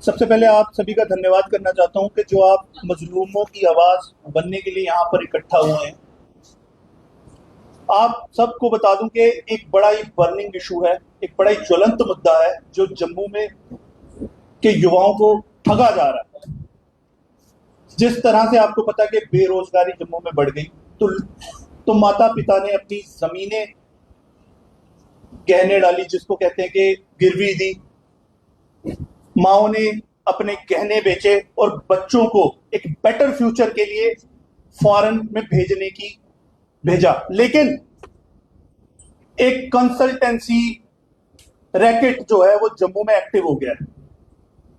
सबसे पहले आप सभी का धन्यवाद करना चाहता हूं कि जो आप मजलूमों की आवाज बनने के लिए यहाँ पर इकट्ठा हुए हैं। आप सबको बता दूं कि एक बड़ा ही बर्निंग इशू है, एक बड़ा ही ज्वलंत मुद्दा है जो जम्मू में के युवाओं को ठगा जा रहा है। जिस तरह से आपको पता है कि बेरोजगारी जम्मू में बढ़ गई, तो माता पिता ने अपनी जमीनें गहने डाली, जिसको कहते हैं कि गिरवी दी। माओ ने अपने गहने बेचे और बच्चों को एक बेटर फ्यूचर के लिए फॉरेन में भेजने की भेजा। लेकिन एक कंसल्टेंसी रैकेट जो है वो जम्मू में एक्टिव हो गया है।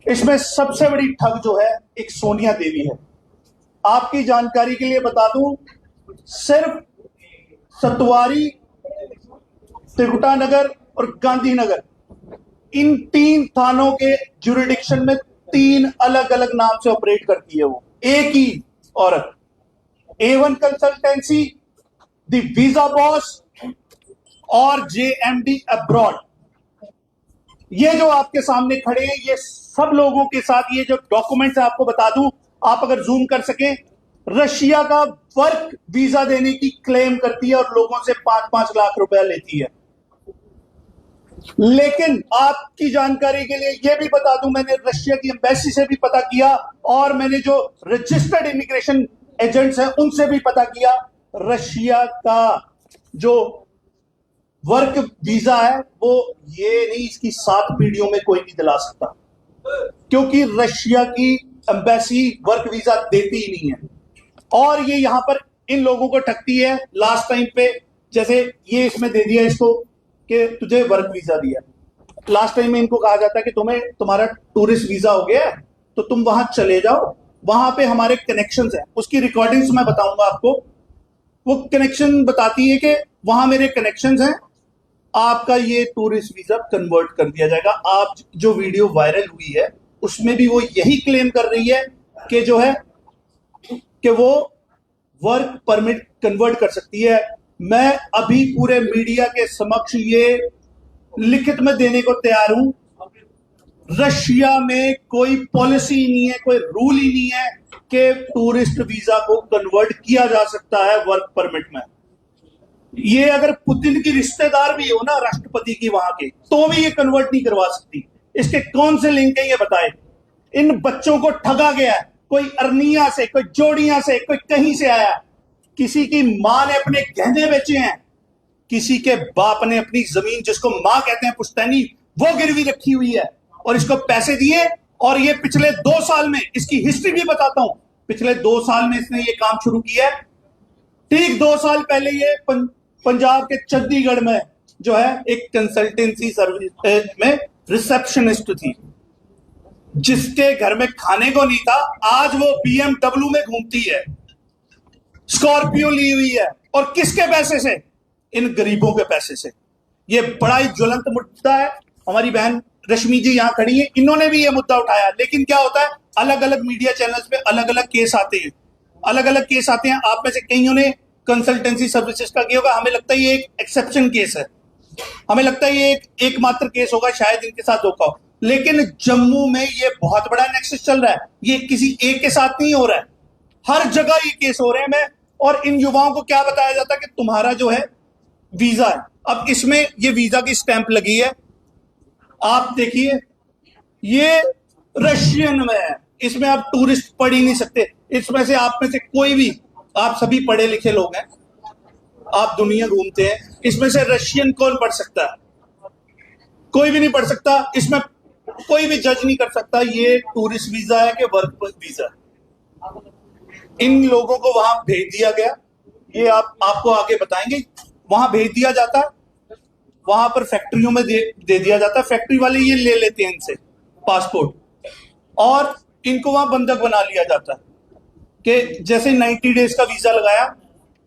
इसमें सबसे बड़ी ठग जो है एक सोनिया देवी है। आपकी जानकारी के लिए बता दूं, सिर्फ सतवारी, त्रिकुटानगर और गांधीनगर, इन 3 थानों के ज्यूरिडिक्शन में 3 अलग अलग नाम से ऑपरेट करती है वो एक ही औरत। A1 consultancy, the visa boss और JMD अब्रॉड। ये जो आपके सामने खड़े हैं, ये सब लोगों के साथ ये जो डॉक्यूमेंट्स आपको बता दूं, आप अगर जूम कर सकें, रशिया का वर्क वीजा देने की क्लेम करती है और लोगों से 5-5 लाख रुपया लेती है। लेकिन आपकी जानकारी के लिए यह भी बता दूं, मैंने रशिया की एम्बेसी से भी पता किया और मैंने जो रजिस्टर्ड इमिग्रेशन एजेंट्स हैं उनसे भी पता किया। रशिया का जो वर्क वीजा है वो ये नहीं, इसकी 7 पीढ़ियों में कोई नहीं दिला सकता, क्योंकि रशिया की एम्बेसी वर्क वीजा देती ही नहीं है। और ये यहां पर इन लोगों को ठगती है। लास्ट टाइम पे जैसे ये इसमें दे दिया इसको कि तुझे वर्क वीजा दिया, लास्ट टाइम में इनको कहा जाता है कि तुम्हें तुम्हारा टूरिस्ट वीजा हो गया है तो तुम वहां चले जाओ, वहां पे हमारे कनेक्शंस हैं। उसकी रिकॉर्डिंग्स मैं बताऊंगा आपको। वो कनेक्शन बताती है कि वहां मेरे कनेक्शंस हैं, आपका ये टूरिस्ट वीजा कन्वर्ट कर दिया जाएगा। आप जो वीडियो वायरल हुई है उसमें भी वो यही क्लेम कर रही है कि जो है कि वो वर्क परमिट कन्वर्ट कर सकती है। मैं अभी पूरे मीडिया के समक्ष ये लिखित में देने को तैयार हूं, रशिया में कोई पॉलिसी नहीं है, कोई रूल ही नहीं है कि टूरिस्ट वीजा को कन्वर्ट किया जा सकता है वर्क परमिट में। ये अगर पुतिन की रिश्तेदार भी हो ना, राष्ट्रपति की वहां के, तो भी ये कन्वर्ट नहीं करवा सकती। इसके कौन से लिंक है ये बताए। इन बच्चों को ठगा गया है, कोई अर्निया से, कोई जोड़िया से, कोई कहीं से आया। किसी की मां ने अपने गहने बेचे हैं, किसी के बाप ने अपनी जमीन, जिसको मां कहते हैं पुश्तैनी, वो गिरवी रखी हुई है और इसको पैसे दिए। और ये पिछले 2 साल में, इसकी हिस्ट्री भी बताता हूं, पिछले 2 साल में इसने ये काम शुरू किया है। ठीक 2 साल पहले ये पंजाब के चंडीगढ़ में जो है एक कंसल्टेंसी सर्विस में रिसेप्शनिस्ट थी, जिसके घर में खाने को नहीं था, आज वो BMW में घूमती है, स्कॉर्पियो ली हुई है। और किसके पैसे से? इन गरीबों के पैसे से। ये बड़ा ही ज्वलंत मुद्दा है। हमारी बहन रश्मि जी यहां खड़ी है, इन्होंने भी ये मुद्दा उठाया। लेकिन क्या होता है, अलग अलग मीडिया चैनल्स पे अलग अलग केस आते हैं, अलग अलग केस आते हैं। आप में से कईयों ने कंसल्टेंसी सर्विसेज का किया होगा, हमें लगता है ये एक एक्सेप्शन केस है, हमें लगता है ये एकमात्र केस होगा, शायद इनके साथ धोखा हो। लेकिन जम्मू में ये बहुत बड़ा नेक्सस चल रहा है, ये किसी एक के साथ नहीं हो रहा है, हर जगह ये केस हो रहे हैं। मैं और इन युवाओं को क्या बताया जाता है कि तुम्हारा जो है वीजा है, अब इसमें ये वीजा की स्टैंप लगी है, आप देखिए ये रशियन में है, इसमें आप टूरिस्ट पढ़ ही नहीं सकते। इसमें से आप में से कोई भी, आप सभी पढ़े लिखे लोग हैं, आप दुनिया घूमते हैं, इसमें से रशियन कौन पढ़ सकता है? कोई भी नहीं पढ़ सकता। इसमें कोई भी जज नहीं कर सकता ये टूरिस्ट वीजा है कि वर्क वीजा है। इन लोगों को वहां भेज दिया गया, ये आपको आगे बताएंगे। वहां भेज दिया जाता, वहां पर फैक्ट्रियों में दे दिया जाता, फैक्ट्री वाले ये ले लेते हैं इनसे पासपोर्ट और इनको वहां बंधक बना लिया जाता है कि जैसे 90 डेज का वीजा लगाया,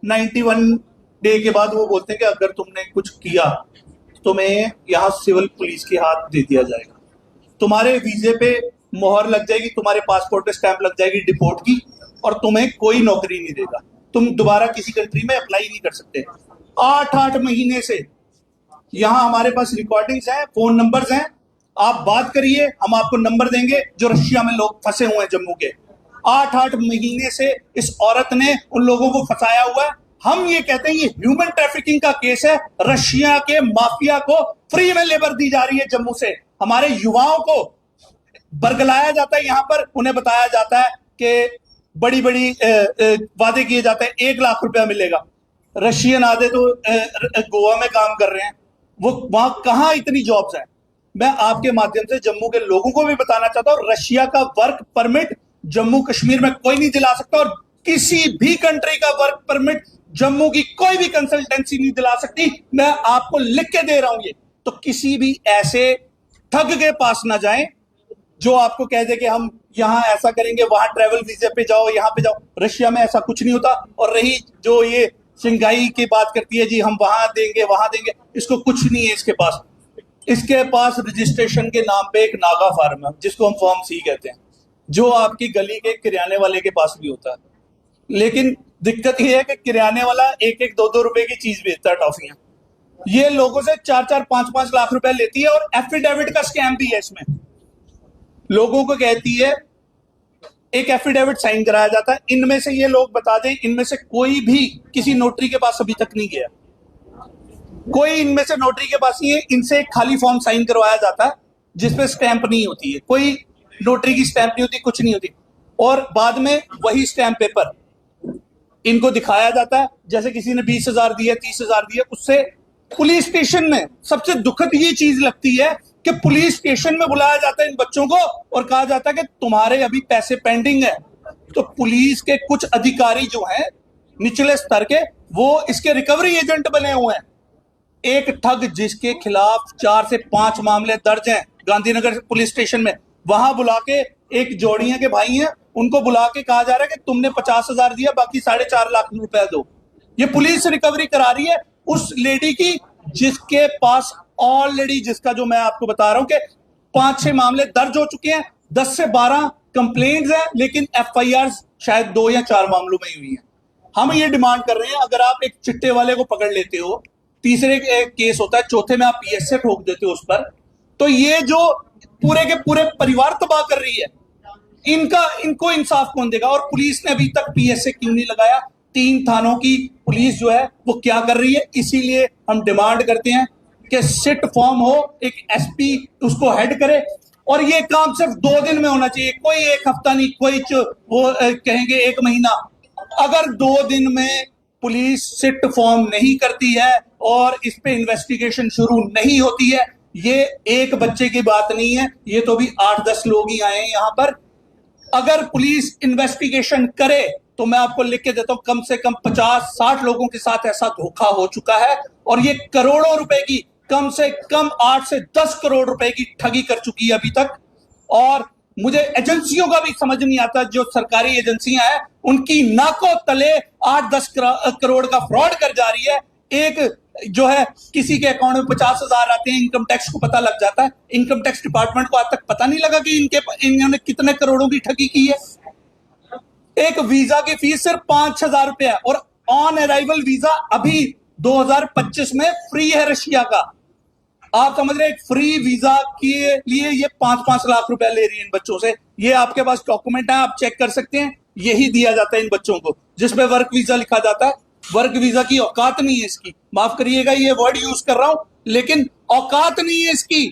91 डे के बाद वो बोलते हैं कि अगर तुमने कुछ किया तुम्हें यहां सिविल पुलिस के हाथ दे दिया जाएगा, तुम्हारे वीजे पे मोहर लग जाएगी, तुम्हारे पासपोर्ट पे स्टैंप लग जाएगी डिपोर्ट की, और तुम्हें कोई नौकरी नहीं देगा, तुम दोबारा किसी कंट्री में अप्लाई नहीं कर सकते। 8-8 महीने से यहां हमारे पास रिकॉर्डिंग्स हैं, फोन नंबर्स हैं, आप बात करिए, हम आपको नंबर देंगे जो रशिया में लोग फंसे हुए हैं जम्मू के। 8-8 महीने से इस औरत ने उन लोगों को फंसाया हुआ है। हम ये कहते हैं ये ह्यूमन ट्रैफिकिंग का केस है। रशिया के माफिया को फ्री में लेबर दी जा रही है जम्मू से। हमारे युवाओं को बरगलाया जाता है, यहां पर उन्हें बताया जाता है कि बड़ी बड़ी वादे किए जाते हैं, 1 लाख रुपया मिलेगा। रशियन आधे तो गोवा में काम कर रहे हैं, वो वहां कहां इतनी जॉब्स हैं। मैं आपके माध्यम से जम्मू के लोगों को भी बताना चाहता हूं, रशिया का वर्क परमिट जम्मू कश्मीर में कोई नहीं दिला सकता, और किसी भी कंट्री का वर्क परमिट जम्मू की कोई भी कंसल्टेंसी नहीं दिला सकती। मैं आपको लिख के दे रहा हूं ये। तो किसी भी ऐसे ठग के पास ना जाएं जो आपको कह दे कि हम यहां ऐसा करेंगे, वहां ट्रैवल वीजे पे जाओ, यहां पे जाओ। रशिया में ऐसा कुछ नहीं होता। और रही जो ये सिंगाई की बात करती है, जी हम वहां देंगे वहां देंगे, इसको कुछ नहीं है इसके पास। इसके पास रजिस्ट्रेशन के नाम पे एक नागा फार्म है जिसको हम फॉर्म सी कहते हैं, जो आपकी गली के किराने वाले के पास भी होता है। लेकिन दिक्कत यह है कि किराने वाला 1-1, 2-2 रुपए की चीज बेचता है, टॉफियां। ये लोगों से 4-4, 5-5 लाख रुपए लेती है, और एफिडेविट का स्कैम भी है इसमें। लोगों को कहती है, एक एफिडेविट साइन कराया जाता है। इनमें से ये लोग बता दें, इनमें से कोई भी किसी नोटरी के पास अभी तक नहीं गया, कोई इनमें से नोटरी के पास नहीं है। इनसे एक खाली फॉर्म साइन करवाया जाता है जिसपे स्टैंप नहीं होती है, कोई नोटरी की स्टैंप नहीं होती, कुछ नहीं होती। और बाद में वही स्टैंप पेपर इनको दिखाया जाता है, जैसे किसी ने 20,000 दिए, 30,000 दिए। उससे पुलिस स्टेशन में सबसे दुखद ये चीज लगती है कि पुलिस स्टेशन में बुलाया जाता है इन बच्चों को और कहा जाता है कि तुम्हारे अभी पैसे पेंडिंग है। तो पुलिस के कुछ अधिकारी जो हैं निचले स्तर के, वो इसके रिकवरी एजेंट बने हुए हैं। एक ठग जिसके खिलाफ 4 से 5 मामले दर्ज हैं गांधीनगर पुलिस स्टेशन में, वहां बुला के, एक जोड़ियां के भाई हैं, उनको बुला के कहा जा रहा है कि तुमने 50,000 दिया, बाकी 4.5 लाख रुपया दो। ये पुलिस रिकवरी करा रही है उस लेडी की जिसके पास ऑलरेडी, जिसका जो मैं आपको बता रहा हूं कि 5-6 मामले दर्ज हो चुके हैं, 10 से 12 कंप्लेंट्स हैं, लेकिन FIR शायद 2 या 4 मामलों में ही हुई है। हम ये डिमांड कर रहे हैं, अगर आप एक चिट्टे वाले को पकड़ लेते हो, तीसरे केस होता है, चौथे में आप PSA ठोक देते हो उस पर, तो ये जो पूरे के पूरे परिवार तबाह कर रही है, इनको इंसाफ कौन देगा? और पुलिस ने अभी तक PSA क्यों नहीं लगाया? 3 थानों की पुलिस जो है वो क्या कर रही है? इसीलिए हम डिमांड करते हैं कि सिट फॉर्म हो, एक SP उसको हेड करे, और ये काम सिर्फ 2 दिन में होना चाहिए, कोई 1 हफ्ता नहीं, कोई वो कहेंगे 1 महीना। अगर 2 दिन में पुलिस सिट फॉर्म नहीं करती है और इस पे इन्वेस्टिगेशन शुरू नहीं होती है, ये एक बच्चे की बात नहीं है, ये तो भी 8-10 लोग ही आए हैं यहां पर। अगर पुलिस इन्वेस्टिगेशन करे तो मैं आपको लिख के देता हूं, कम से कम 50-60 लोगों के साथ ऐसा धोखा हो चुका है, और ये करोड़ों रुपए की, कम से कम 8 से 10 करोड़ रुपए की ठगी कर चुकी है अभी तक। और मुझे एजेंसियों का भी समझ नहीं आता, जो सरकारी एजेंसियां हैं उनकी नाकों तले 8-10 करोड़ का फ्रॉड कर जा रही है। एक जो है किसी के अकाउंट में 50,000 आते हैं, इनकम टैक्स को पता लग जाता है। इनकम टैक्स डिपार्टमेंट को आज तक पता नहीं लगा कि इन्होंने कितने करोड़ों की ठगी की है। एक वीजा की फीस सिर्फ 5,000 रुपए है, और ऑन अराइवल वीजा अभी 2025 में फ्री है रशिया का। आप समझ रहे हैं, फ्री वीजा के लिए ये 5-5 लाख रुपए ले रही है इन बच्चों से। ये आपके पास डॉक्यूमेंट है, आप चेक कर सकते हैं। यही दिया जाता है इन बच्चों को, जिसमें वर्क वीजा लिखा जाता है। वर्क वीजा की औकात नहीं है इसकी, माफ करिएगा ये वर्ड यूज कर रहा हूं, लेकिन औकात नहीं है इसकी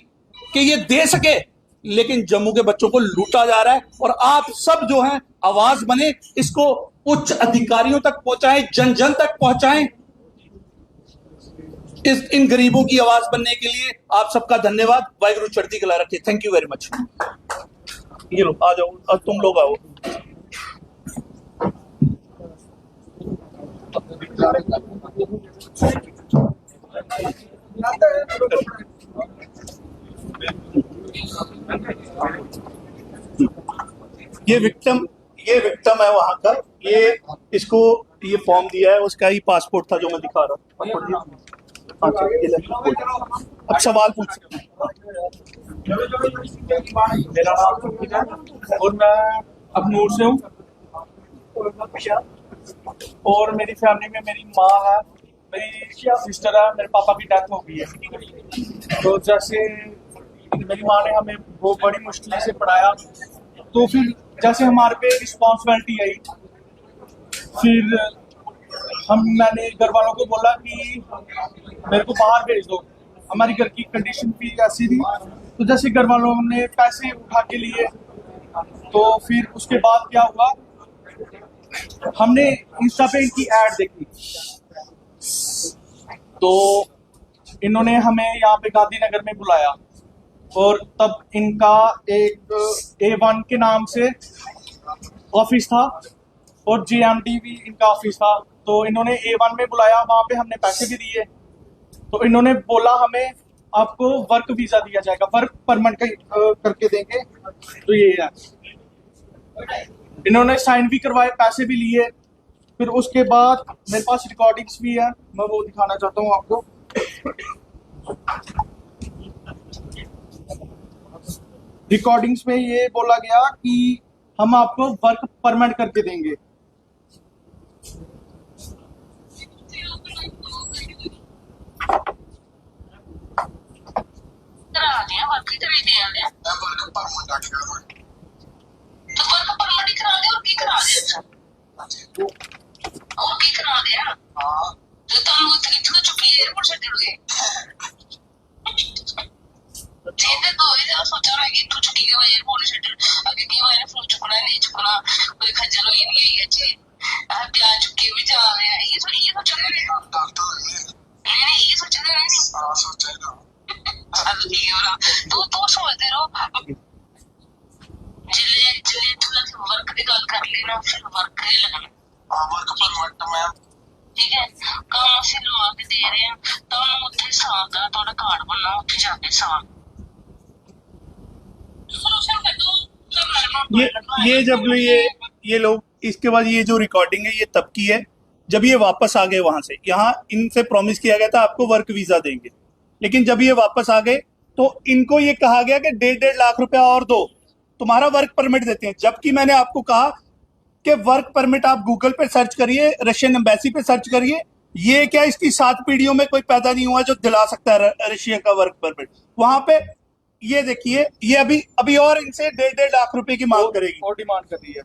कि ये दे सके। लेकिन जम्मू के बच्चों को लूटा जा रहा है, और आप सब जो हैं आवाज बने, इसको उच्च अधिकारियों तक पहुंचाएं, जन जन तक पहुंचाएं। इन गरीबों की आवाज बनने के लिए आप सबका धन्यवाद। वाहिगुरु चढ़ती कला रखे। Thank you very much. ये लोग आ जाओ, और तुम लोग आओ। ये विक्टिम है वहां का, ये इसको ये फॉर्म दिया है, उसका ही पासपोर्ट था जो मैं दिखा रहा हूँ। अब सवाल पूछ सकते हैं। मेरा नाम और मैं अखनूर से हूँ, और मेरी फैमिली में मेरी माँ है, मेरी सिस्टर है, मेरे पापा की डेथ हो गई है। तो जैसे मेरी माँ ने हमें वो बड़ी मुश्किल से पढ़ाया। तो फिर जैसे हमारे पे रिस्पॉन्सिबिलिटी आई, फिर मैंने घर वालों को बोला कि मेरे को बाहर भेज दो। हमारी घर की कंडीशन भी ऐसी थी, तो जैसे घर वालों ने पैसे उठा के लिए, तो फिर उसके बाद क्या हुआ, हमने इंस्टा पे इनकी एड देखी, तो इन्होंने हमें यहाँ पे गांधीनगर में बुलाया और तब इनका एक A1 के नाम से ऑफिस था और JMD भी इनका ऑफिस था। तो इन्होंने A1 में बुलाया, वहां पे हमने पैसे भी दिए। तो इन्होंने बोला हमें आपको वर्क वीजा दिया जाएगा, वर्क परमिट करके देंगे। तो ये है, इन्होंने साइन भी करवाए, पैसे भी लिए। फिर उसके बाद मेरे पास रिकॉर्डिंग्स भी है, मैं वो दिखाना चाहता हूँ आपको। रिकॉर्डिंग्स में ये बोला गया कि हम आपको वर्क परमिट करके देंगे। तो सोचते रहो जिले जिले वर्क की गल कर ली ना, फिर वर्क ही लगना वर्क परमिट में, ठीक है। काम ਅਸੀਂ ਲਵਾ ਕੇ ਦੇ ਰਹੇ ਹਾਂ, ਤੁਹਾਨੂੰ ਉੱਥੇ ਸਾਲ ਦਾ ਤੁਹਾਡਾ ਕਾਰਡ ਬਣਨਾ, ਉੱਥੇ ਜਾ ਕੇ ਸਾਲ ये जब ये लोग, इसके बाद ये जो रिकॉर्डिंग है ये तब की है जब ये वापस आ गए वहां से। यहाँ इनसे प्रॉमिस किया गया था आपको वर्क वीजा देंगे, लेकिन जब ये वापस आ गए तो इनको ये कहा गया कि 1.5 लाख रुपया और दो, तुम्हारा वर्क परमिट देते हैं। जबकि मैंने आपको कहा कि वर्क परमिट आप गूगल पे सर्च करिए, रशियन एम्बेसी पे सर्च करिए, ये क्या इसकी 7 पीढ़ियों में कोई पैदा नहीं हुआ जो दिला सकता है रशिया का वर्क परमिट। वहां पे ये देखिए, ये अभी और इनसे 1.5 लाख रुपए की मांग करेगी और डिमांड कर रही है।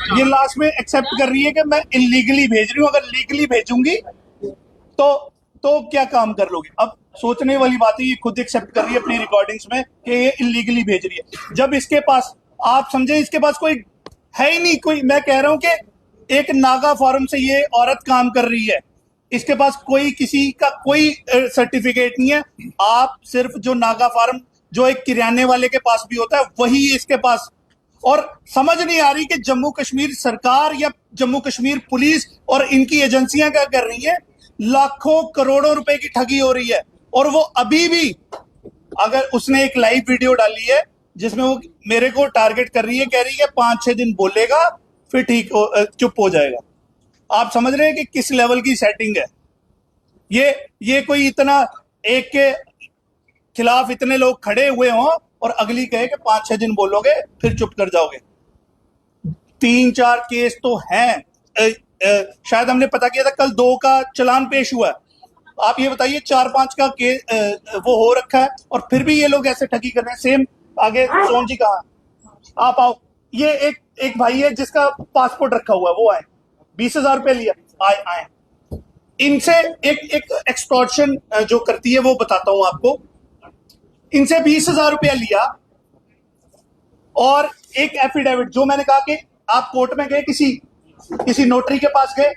ये लास्ट में एक्सेप्ट कर रही है कि मैं इलीगली भेज रही हूँ, अगर लीगली भेजूंगी तो क्या काम कर लोगे। अब सोचने वाली बात है, ये खुद एक्सेप्ट कर रही है अपनी रिकॉर्डिंग्स में कि ये इलीगली भेज रही है, जब इसके पास, आप समझे, इसके पास कोई है ही नहीं। कोई, मैं कह रहा हूं कि एक नागा फॉर्म से ये औरत काम कर रही है, इसके पास कोई किसी का कोई सर्टिफिकेट नहीं है। आप सिर्फ जो नागा फार्म जो एक किराने वाले के पास भी होता है वही इसके पास। और समझ नहीं आ रही कि जम्मू कश्मीर सरकार या जम्मू कश्मीर पुलिस और इनकी एजेंसियां क्या कर रही हैं। लाखों करोड़ों रुपए की ठगी हो रही है, और वो अभी भी, अगर उसने एक लाइव वीडियो डाली है जिसमें वो मेरे को टारगेट कर रही है, कह रही है 5-6 दिन बोलेगा फिर ठीक चुप हो जाएगा। आप समझ रहे हैं कि किस लेवल की सेटिंग है ये कोई इतना एक के खिलाफ इतने लोग खड़े हुए हों और अगली कहे कि 5-6 दिन बोलोगे फिर चुप कर जाओगे। 3-4 केस तो हैं, शायद हमने पता किया था कल 2 का चालान पेश हुआ है। आप ये बताइए 4-5 का केस वो हो रखा है और फिर भी ये लोग ऐसे ठगी कर रहे हैं। सेम आगे सोन जी कहा, आप आओ, ये एक भाई है जिसका पासपोर्ट रखा हुआ है, वो आए, 20,000 रुपये लिया, आए। इनसे एक एक्सटॉर्शन जो करती है वो बताता हूं आपको। इनसे 20,000 रुपया लिया और एक एफिडेविट, जो मैंने कहा कि आप कोर्ट में गए, किसी नोटरी के पास गए,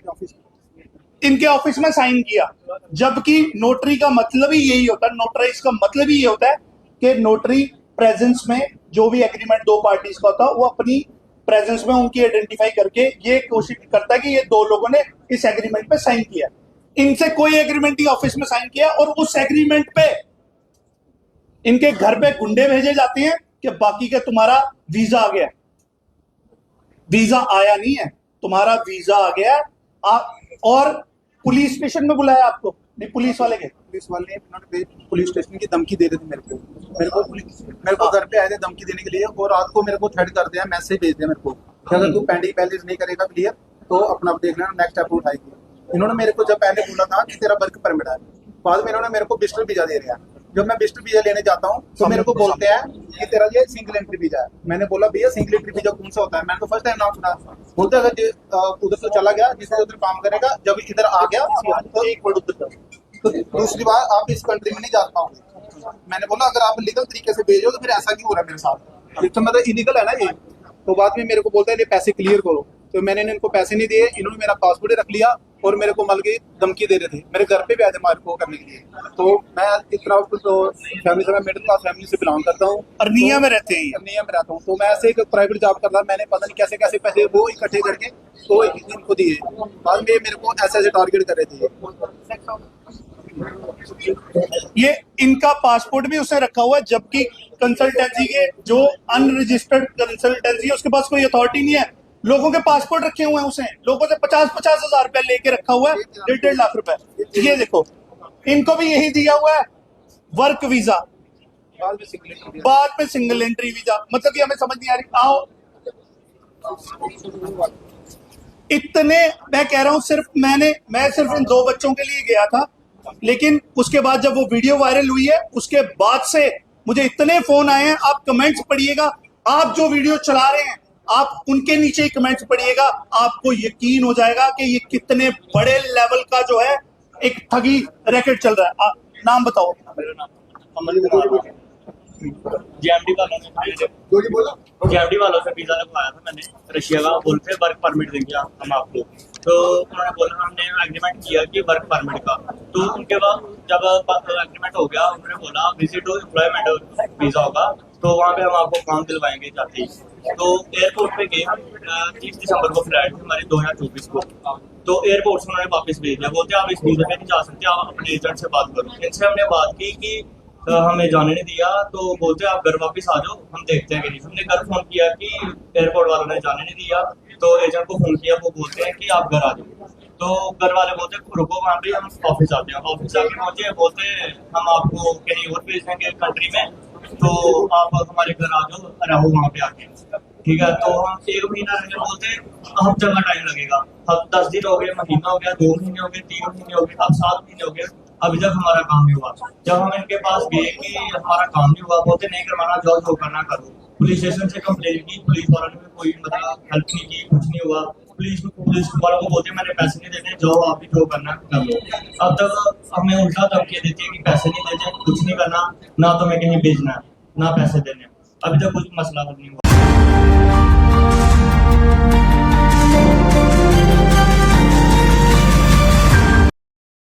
इनके ऑफिस में साइन किया, जबकि नोटरी का मतलब ही यही होता है, नोटराइज का मतलब ही ये होता है कि नोटरी प्रेजेंस में जो भी एग्रीमेंट 2 पार्टीज का होता है वो अपनी प्रेजेंस में उनकी आइडेंटिफाई करके ये कोशिश करता है कि ये 2 लोगों ने इस एग्रीमेंट पे साइन किया। इनसे कोई एग्रीमेंट ही ऑफिस में साइन किया, और उस एग्रीमेंट पे इनके घर पे गुंडे भेजे जाते हैं कि बाकी का तुम्हारा वीजा आ गया। वीजा आया नहीं है, तुम्हारा वीजा आ गया। और पुलिस स्टेशन में बुलाया आपको? नहीं, पुलिस वाले गए। पुलिस वाले इन्होंने पुलिस स्टेशन की धमकी दे रहे थे मेरे को घर पे आए थे धमकी देने के लिए, और रात को मेरे को थ्रेट कर दिया, मैसेज भेज दिया मेरे को कि अगर तू पेंडिंग बैलेंस नहीं करेगा क्लियर तो अपना देख लेना, नेक्स्ट स्टेप उठाएगी। इन्होंने मेरे को जब पहले बोला था कि तेरा वर्क परमिट है, बाद में इन्होंने मेरे को विजिटर वीजा दे दिया। जब मैं विजिटर वीजा लेने जाता हूँ तो मेरे को बोलते हैं कि तेरा ये सिंगल एंट्री वीजा है। मैंने बोला भैया सिंगल एंट्री वीजा कौन सा होता है? मैंने तो फर्स्ट टाइम नाम सुना। बोलते अगर उधर से चला गया, जिससे उधर काम करेगा, जब इधर आ गया तो एक मिनट उधर, तो दूसरी बार आप इस कंट्री में नहीं जा पाओगे। मैंने बोला अगर आप लीगल तरीके से भेजो तो फिर ऐसा क्यों हो रहा है मेरे साथ? तो मतलब इलीगल है ना ये। तो बाद में मेरे को बोलते हैं पैसे क्लियर करो, तो मैंने इनको पैसे नहीं दिए। इन्होंने मेरा पासपोर्ट रख लिया और मेरे को मल के धमकी दे रहे थे। मेरे घर पे भी आए थे मार को करने के लिए। तो मैं इतना तो फैमिली से, मैं मिडिल क्लास फैमिली से बिलोंग करता हूँ, अर्निया में रहते हैं। अर्निया में रहता हूँ। तो मैं ऐसे एक प्राइवेट जॉब कर रहा, मैंने पता नहीं कैसे कैसे पैसे वो इकट्ठे करके तो इनको दिए। बाद में मेरे को ऐसे टारगेट कर रहे थे। ये इनका पासपोर्ट भी उसने रखा हुआ है, जबकि कंसल्टेंसी के जो अनरजिस्टर्ड कंसल्टेंसी है उसके पास कोई अथॉरिटी नहीं है। लोगों के पासपोर्ट रखे हुए हैं उसने, लोगों से 50-50 हजार रुपया लेके रखा हुआ है, 1.5 लाख रुपए। ये देखो, इनको भी यही दिया हुआ है वर्क वीजा, बाद में सिंगल एंट्री वीजा। मतलब कि हमें समझ नहीं आ रही। आओ, इतने मैं कह रहा हूं, मैं सिर्फ इन 2 बच्चों के लिए गया था, लेकिन उसके बाद जब वो वीडियो वायरल हुई है उसके बाद से मुझे इतने फोन आए हैं। आप कमेंट्स पढ़िएगा, आप जो वीडियो चला रहे हैं आप उनके नीचे ही कमेंट्स पढ़िएगा, आपको यकीन हो जाएगा कि ये कितने बड़े लेवल का जो है एक ठगी रैकेट चल रहा है। नाम बताओ। मेरा नाम अमन कुमार। जेएमडी वालों से वीजा लगवाया था मैंने रशिया का। बोलते वर्क परमिट देंगे हम आपको। तो उन्होंने बोला, हमने एग्रीमेंट किया कि वर्क परमिट का। तो उनके बाद जब एग्रीमेंट हो गया, उन्होंने बोला विजिट टू एम्प्लॉयमेंट वीजा होगा, तो वहाँ पे हम आपको काम दिलवाएंगे जाते ही। तो एयरपोर्ट पे गए हम, 30 दिसंबर को फ्लाइट थी हमारी 2024 को। तो एयरपोर्ट से उन्होंने वापस भेज दिया। बोलते आप इस वीजा पे नहीं जा सकते, आप अपने एजेंट से बात करो। इनसे हमने बात की कि हमें जाने नहीं दिया। तो बोलते आप घर वापस आ जाओ, हम देखते हैं कि नहीं। हमने घर फोन किया कि एयरपोर्ट वालों ने जाने नहीं दिया, तो एजेंट को फोन किया, वो बोलते हैं कि आप घर आ जाओ। तो घर वाले बोलते हैं रुको, वहाँ पे हम ऑफिस आते हैं। ऑफिस आके पहुंचे, बोलते हैं हम आपको कहीं और भेज देंगे कंट्री में, तो आप हमारे घर आ जाओ, रहो वहाँ पे आके। ठीक है, तो हम 1 महीना रहने, बोलते हफ्ते का टाइम लगेगा। अब 10 दिन हो गए, महीना हो गया, 2 महीने हो गए, 3 महीने हो गए, अब 7 महीने हो गए, अभी तक हमारा काम नहीं हुआ। जब हम इनके पास गए कि हमारा काम नहीं हुआ, बोलते नहीं करवाना, जो करना करो। पुलिस स्टेशन से कंप्लेंट की, पुलिस वालों ने कोई मतलब हेल्प नहीं की, कुछ नहीं हुआ। पुलिस वालों को बोलते मैंने पैसे नहीं देने, जाओ आप ही जो करना कर लो। अब तक हमें उल्टा धमकी देती है कि पैसे नहीं देते, कुछ नहीं करना, ना तो मैं कहीं भेजना है, ना पैसे देने। अभी तक कुछ मसला नहीं हुआ।